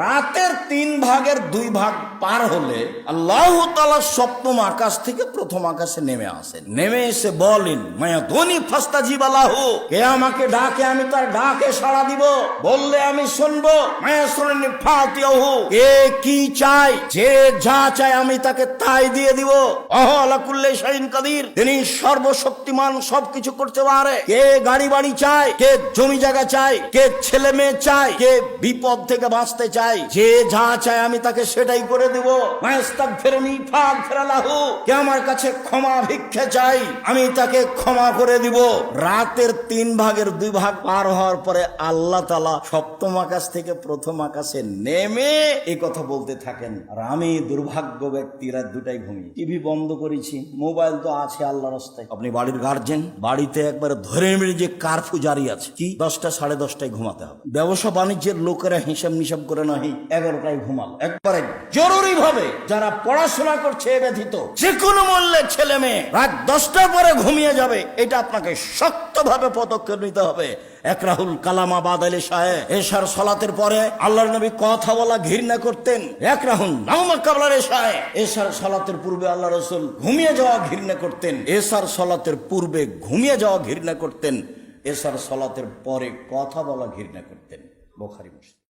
রাতের 3/2 পার হলে আল্লাহ তাআলা সপ্তম আকাশ থেকে প্রথম আকাশে নেমে আসেন। নেমে এসে বলেন, মায়া ধনী ফাস্তাজিব লাহু, কে আমাকে ডাকে আমি তার ডাকে সাড়া দিব, বললে আমি শুনবো। মায়া শুনেনি ফাতিয়াহু, কে কি চাই, যে যা চায় আমি তাকে তাই দিয়ে দিব। ওয়া আলা কুল্লি শাইইন কাদির, তিনি সর্বশক্তিমান, সবকিছু করতে পারে। কে গাড়ি বাড়ি চায়, কে জমি জায়গা চায়, কে ছেলে মেয়ে চায়, কে বিপদ থেকে বাঁচতে চায়, যে যা চায় আমি তাকে সেটাই করে দেব। মায়াস্তাগফিরনি ফাগফির লাহু, কে আমার কাছে ক্ষমা ভিক্ষা চাই আমি তাকে ক্ষমা করে দিব। রাতের 3/2 পার হওয়ার পরে আল্লাহ তাআলা সপ্তম আকাশ থেকে প্রথম আকাশে নেমে এই কথা বলতে থাকেন। আর আমি দুর্ভাগ্য ব্যক্তি, রাত 2টায় ঘুমিয়ে টিভি বন্ধ করেছি, মোবাইল তো আছে আল্লাহর রাস্তায়। আপনি বাড়ির গার্জেন, বাড়িতে একবারে ধরে মেরে যে কারফিউ জারি আছে, কি 10টা 10:30টায় ঘুমাতে হবে। ব্যবসা বাণিজ্যের লোকেরা হিসাব নিসাব করে নাহি 11টায় ঘুমাল। একবারে জরুরি ভাবে যারা পড়াশোনা করছে এ ব্যতীত যে কোনো মূল্যে ছেলে মেয়ে রাত 10টার পরে ঘুমিয়ে যাবে, এটা আপনাকে শক্তভাবে পদক্ষেপ নিতে হবে। একরাহুল কালামা বাদালে সাহে, এশার সালাতের পরে আল্লাহর নবী কথা বলা ঘৃণা করতেন। একরাহুল নাওমা কাবলার এশায়ে, এশার সালাতের পূর্বে আল্লাহ রাসূল ঘুমিয়ে যাওয়া ঘৃণা করতেন। এশার সালাতের পূর্বে ঘুমিয়ে যাওয়া ঘৃণা করতেন। এশার সালাতের পরে কথা বলা ঘৃণা করতেন। বুখারী মুসলিম।